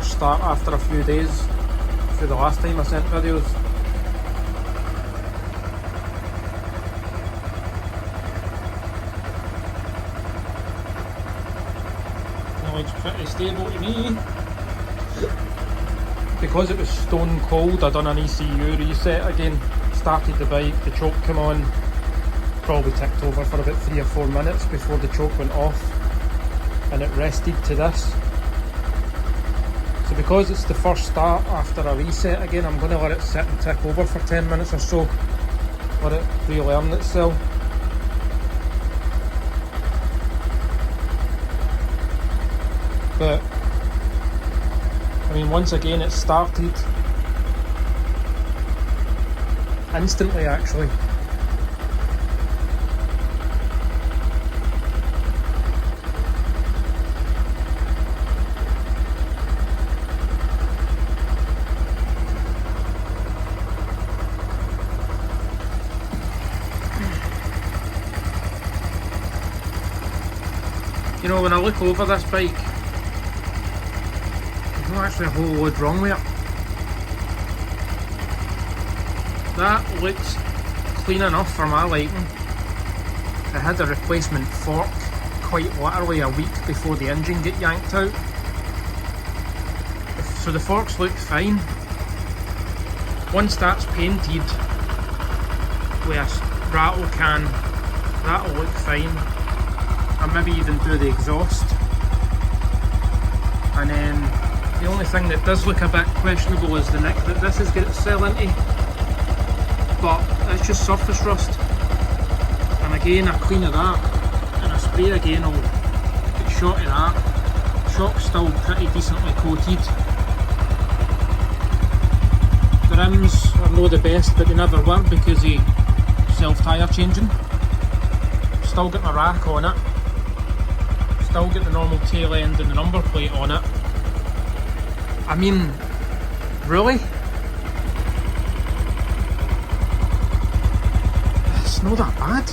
first start after a few days through the last time I sent videos. It looks pretty stable to me. Because it was stone cold, I done an ECU reset again, started the bike, the choke came on, probably ticked over for about 3 or 4 minutes before the choke went off, and it rested to this. So because it's the first start after a reset again, I'm going to let it sit and tick over for 10 minutes or so, let it relearn itself. But I mean, once again it started instantly actually. You know, when I look over this bike, there's not actually a whole load wrong with it. That looks clean enough for my liking. It had a replacement fork quite literally a week before the engine got yanked out. So the forks look fine. Once that's painted with a rattle can, that'll look fine. And maybe even do the exhaust. And then the only thing that does look a bit questionable is the nick that this is going to sell into, but it's just surface rust. And again, a clean of that and a spray again will get shot of that. Shock's still pretty decently coated. The rims are no the best, but they never were because of self-tyre changing. Still got my rack on it. Still get the normal tail end and the number plate on it. I mean, really? It's not that bad.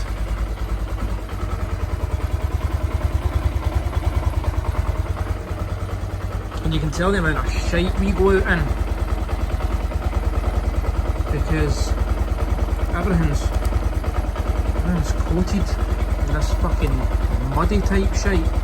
And you can tell the amount of shite we go out in, because everything's coated in this fucking muddy type shite.